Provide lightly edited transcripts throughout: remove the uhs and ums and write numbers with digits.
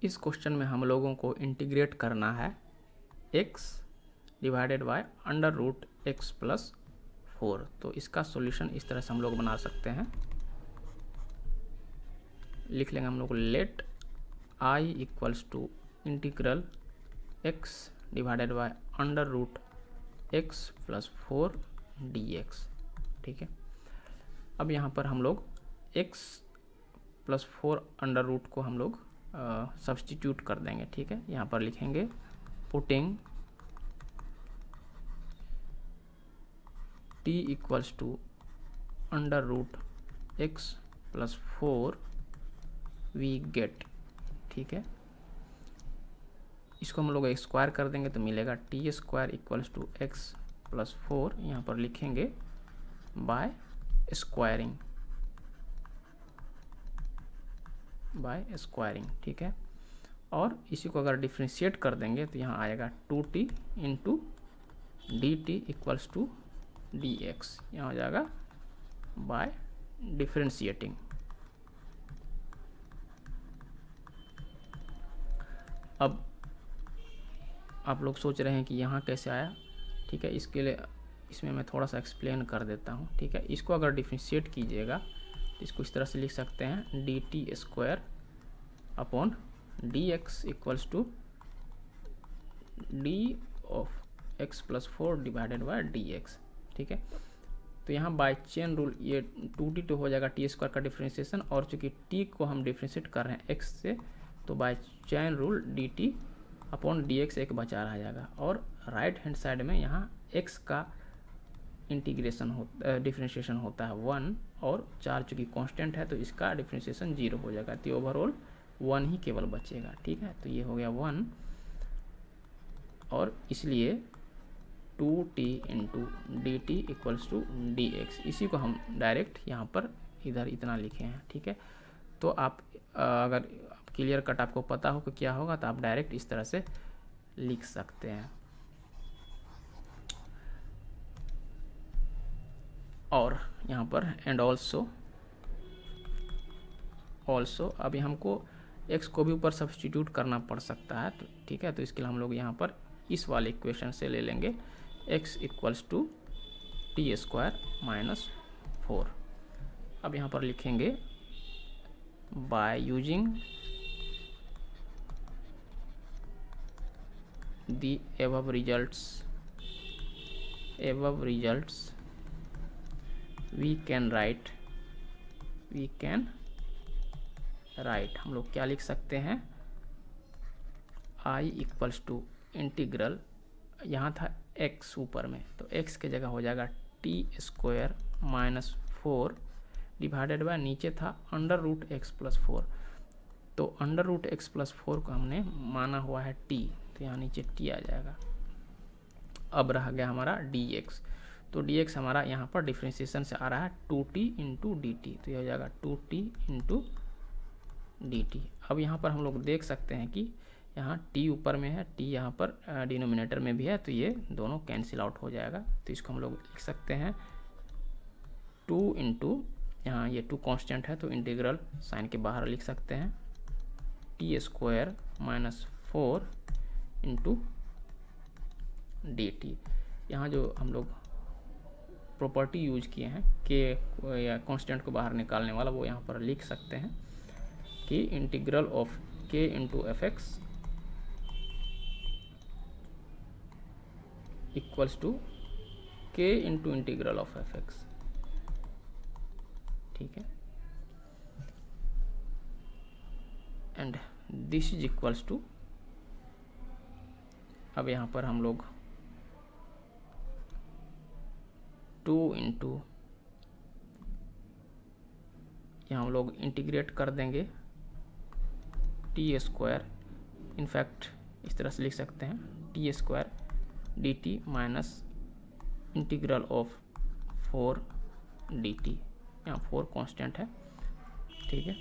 इस क्वेश्चन में हम लोगों को इंटीग्रेट करना है x divided by under root x plus 4। तो इसका सॉल्यूशन इस तरह से हम लोग बना सकते हैं, लिख लेंगे हम लोग let i equals to integral x divided by under root x plus 4 dx। ठीक है, अब यहाँ पर हम लोग x प्लस 4 अंडर रूट को हम लोग सब्सटीट्यूट कर देंगे। ठीक है, यहाँ पर लिखेंगे putting t equals to under root x plus 4 we get. ठीक है, इसको हम लोग स्क्वायर कर देंगे तो मिलेगा t square equals to x plus 4, यहाँ पर लिखेंगे बाय स्क्वायरिंग, ठीक है। और इसी को अगर डिफ्रेंशिएट कर देंगे तो यहाँ आएगा 2t into d t equals to d x, यहाँ हो जाएगा बाय डिफ्रेंशिएटिंग। अब आप लोग सोच रहे हैं कि यहाँ कैसे आया। ठीक है, इसके लिए इसमें मैं थोड़ा सा एक्सप्लेन कर देता हूँ। ठीक है, इसको अगर डिफ्रेंशिएट कीजिएगा तो इसको इस तरह से लिख सकते हैं d t square upon d x equals to d of x plus 4 divided by d x. ठीक है, तो यहाँ बाय चेन रूल ये 2t तो हो जाएगा टी स्क्वायर का डिफ्रेंशिएशन, और चूंकि t को हम डिफ्रेंशिएट कर रहे हैं x से तो by chain rule dt upon d x एक बचा रह जाएगा, और राइट हैंड साइड में यहाँ x का इंटीग्रेशन डिफ्रेंशिएशन होता है 1, और 4 चूँकि कांस्टेंट है तो इसका डिफ्रेंशिएशन 0 हो जाएगा, तो ओवरऑल 1 ही केवल बचेगा। ठीक है, तो ये हो गया 1, और इसलिए 2t into d t equals to d x, इसी को हम डायरेक्ट यहाँ पर इधर इतना लिखे हैं। ठीक है, तो आप अगर क्लियर कट आपको पता हो कि क्या होगा तो आप डायरेक्ट इस तरह से लिख सकते हैं। और यहाँ पर एंड ऑल्सो अभी हमको x को भी ऊपर सब्सटीट्यूट करना पड़ सकता है, तो ठीक है, तो इसके लिए हम लोग यहाँ पर इस वाले इक्वेशन से ले लेंगे x equals to t square minus 4। अब यहाँ पर लिखेंगे by using the above results we can write हम लोग क्या लिख सकते हैं, i इक्वल्स टू इंटीग्रल, यहाँ था x ऊपर में तो x के जगह हो जाएगा T square minus 4 divided bye नीचे था अंडर रूट एक्स प्लस 4, तो अंडर रूट एक्स प्लस 4 को हमने माना हुआ है t, तो यहाँ नीचे t आ जाएगा। अब रह गया हमारा dx, तो dx हमारा यहाँ पर डिफ्रेंशिएशन से आ रहा है 2t इंटू डी टी, तो ये हो जाएगा 2t इंटू डी टी। अब यहाँ पर हम लोग देख सकते हैं कि यहाँ t ऊपर में है, t यहाँ पर डिनोमिनेटर में भी है, तो ये दोनों कैंसिल आउट हो जाएगा। तो इसको हम लोग लिख सकते हैं 2 इंटू, यहाँ ये 2 कांस्टेंट है तो इंटीग्रल साइन के बाहर लिख सकते हैं T square minus 4 into d T. यहाँ जो हम लोग प्रॉपर्टी यूज किए हैं के या कांस्टेंट को बाहर निकालने वाला, वो यहाँ पर लिख सकते हैं कि integral of k into f x equals to k into integral of f x. ठीक है, and this is equals to, अब यहाँ पर हम लोग 2 इंटू, यहाँ हम लोग इंटीग्रेट कर देंगे टी स्क्वायर, इनफैक्ट इस तरह से लिख सकते हैं T square D T minus integral of 4 D T, यहाँ 4 कांस्टेंट है। ठीक है,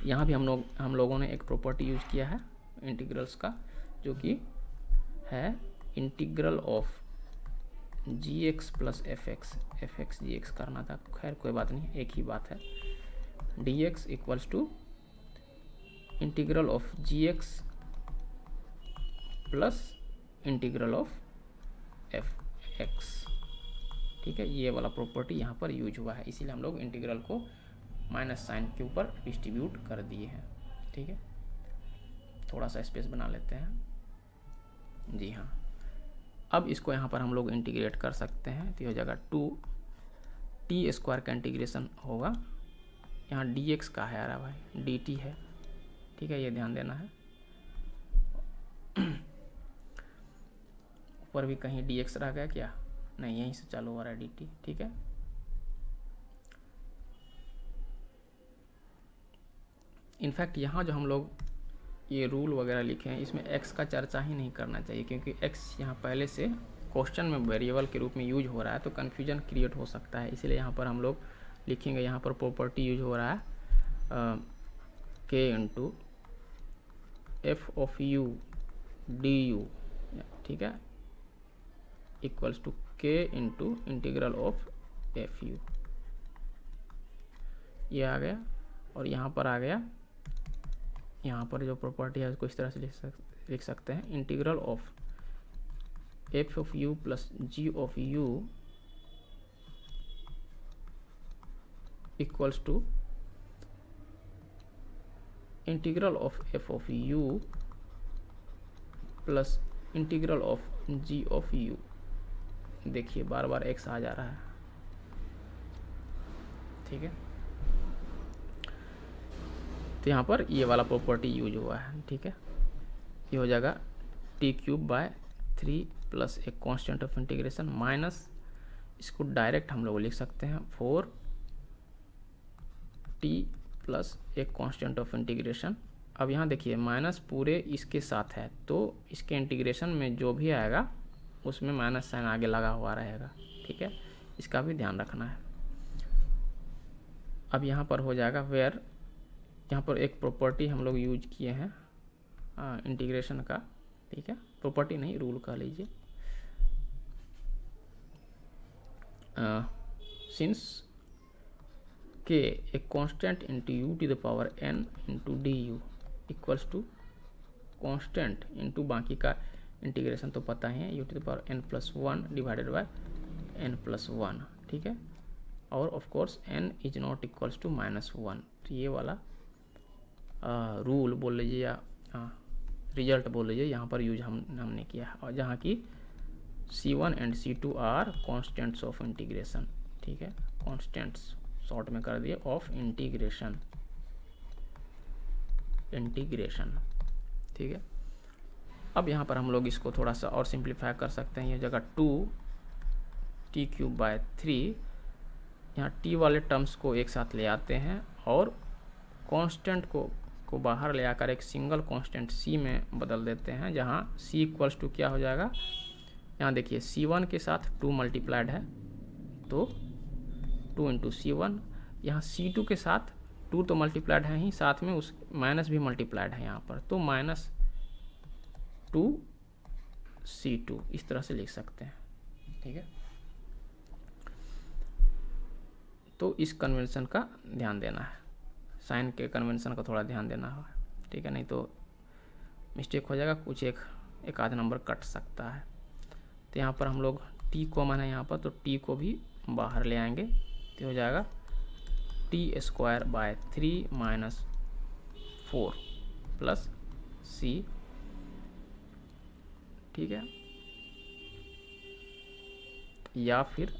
यहाँ भी हम लोगों ने एक प्रॉपर्टी यूज किया है इंटीग्रल्स का, जो कि है integral of g x plus f x g x करना था, खैर कोई बात नहीं, एक ही बात है। D x equals to integral of g x plus integral of f x. ठीक है, ये वाला प्रॉपर्टी यहाँ पर यूज हुआ है, इसीलिए हम लोग इंटीग्रल को माइनस साइन के ऊपर डिस्ट्रीब्यूट कर दिए हैं। ठीक है, थोड़ा सा स्पेस बना लेते हैं। जी हाँ, अब इसको यहाँ पर हम लोग इंटीग्रेट कर सकते हैं, तो हो जाएगा 2t² का इंटीग्रेशन होगा। यहाँ dx का है यार भाई, dt है। ठीक है, ये ध्यान देना है। ऊपर भी कहीं dx रह गया क्या? नहीं, यहीं से चालू हो रहा है dt। ठीक है, इनफैक्ट यहाँ जो हम लोग ये रूल वगैरह लिखे हैं, इसमें x का चर्चा ही नहीं करना चाहिए, क्योंकि x यहाँ पहले से क्वेश्चन में वेरिएबल के रूप में यूज हो रहा है, तो कन्फ्यूजन क्रिएट हो सकता है। इसलिए यहाँ पर हम लोग लिखेंगे, यहाँ पर प्रॉपर्टी यूज हो रहा है k into f of u d u. ठीक है, equals to k into integral of f u. ये आ गया, और यहाँ पर आ गया, यहाँ पर जो प्रॉपर्टी है उसको इस तरह से लिख सकते हैं, integral of f of u plus g of u equals to integral of f of u plus integral of g of u. देखिए बार बार एक्स आ जा रहा है। ठीक है, तो यहाँ पर ये वाला प्रॉपर्टी यूज हुआ है। ठीक है, ये हो जाएगा t³/3 प्लस एक कांस्टेंट ऑफ इंटीग्रेशन माइनस, इसको डायरेक्ट हम लोग लिख सकते हैं 4t प्लस एक कांस्टेंट ऑफ इंटीग्रेशन। अब यहाँ देखिए माइनस पूरे इसके साथ है, तो इसके इंटीग्रेशन में जो भी आएगा उसमें माइनस साइन आगे लगा हुआ रहेगा। ठीक है, इसका भी ध्यान रखना है। अब यहाँ पर हो जाएगा वेयर, यहाँ पर एक प्रॉपर्टी हम लोग यूज किए हैं इंटीग्रेशन का। ठीक है, प्रॉपर्टी नहीं, रूल कह लीजिए। Since k a constant into u to the power n into d u equals to constant into बाकी का इंटीग्रेशन तो पता ही है, u to the power n+1 divided by n+1। ठीक है, और of course n is not equals to -1। तो ये वाला रूल बोल लीजिए या रिजल्ट बोल लीजिए, यहाँ पर यूज हमने किया है, और जहाँ की C1 and C2 are constants of integration. ठीक है, कॉन्स्टेंट्स शॉर्ट में कर दिए ऑफ इंटीग्रेशन। ठीक है, अब यहाँ पर हम लोग इसको थोड़ा सा और सिंप्लीफाई कर सकते हैं। ये जगह 2t³/3, यहाँ t वाले टर्म्स को एक साथ ले आते हैं और कांस्टेंट को बाहर ले आकर एक सिंगल कांस्टेंट c में बदल देते हैं, जहाँ c इक्वल्स टू क्या हो जाएगा, यहाँ देखिए C1 के साथ 2 मल्टीप्लाइड है, तो 2 इंटू C1। यहाँ C2 के साथ 2 तो मल्टीप्लाइड है ही, साथ में उस माइनस भी मल्टीप्लाइड है यहाँ पर, तो -2C2 इस तरह से लिख सकते हैं। ठीक है, तो इस कन्वेंशन का ध्यान देना है, साइन के कन्वेंशन का थोड़ा ध्यान देना है। ठीक है, नहीं तो मिस्टेक हो जाएगा, कुछ एक आध नंबर कट सकता है। तो यहाँ पर हम लोग t कॉमन है यहाँ पर, तो t को भी बाहर ले आएंगे, तो हो जाएगा t²/3 माइनस 4 प्लस c। ठीक है, या फिर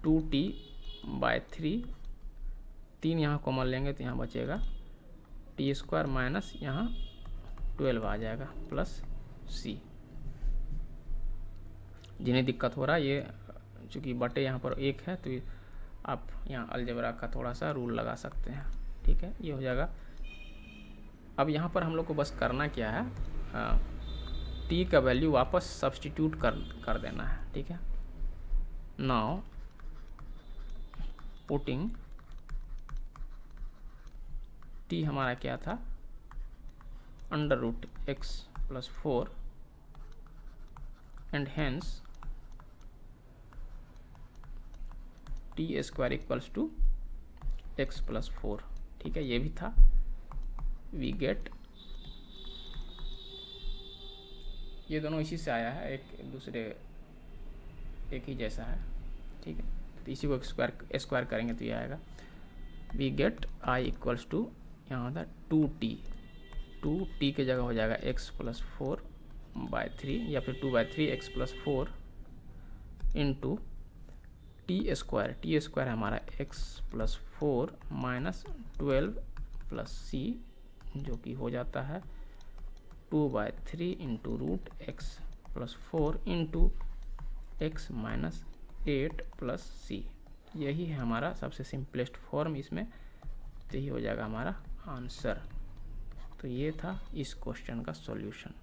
2t/3, 3 यहाँ कॉमन लेंगे तो यहाँ बचेगा t² माइनस यहाँ 12 आ जाएगा प्लस c। जिन्हें दिक्कत हो रहा है, ये चूँकि बटे यहाँ पर 1 है, तो आप यहाँ अलजेब्रा का थोड़ा सा रूल लगा सकते हैं। ठीक है, ये हो जाएगा। अब यहाँ पर हम लोग को बस करना क्या है, t का वैल्यू वापस सब्स्टिट्यूट कर देना है। ठीक है, नाउ पुटिंग t हमारा क्या था, √x+4 and hence t² equals to x+4। ठीक है, ये भी था। वी गेट, ये दोनों इसी से आया है, एक दूसरे एक ही जैसा है, ठीक है। तो इसी को स्क्वायर करेंगे तो ये आएगा we get I equals to, यहाँ होता है 2t, 2t के जगह हो जाएगा x प्लस 4/3 या फिर 2/3 x plus 4 into t square हमारा x plus 4 minus 12 plus c, जो कि हो जाता है 2/3 into root x plus 4 into x minus 8 plus c। यही है हमारा सबसे सिंपलेस्ट फॉर्म इसमें, तो यही हो जाएगा हमारा आंसर। तो ये था इस क्वेश्चन का सॉल्यूशन।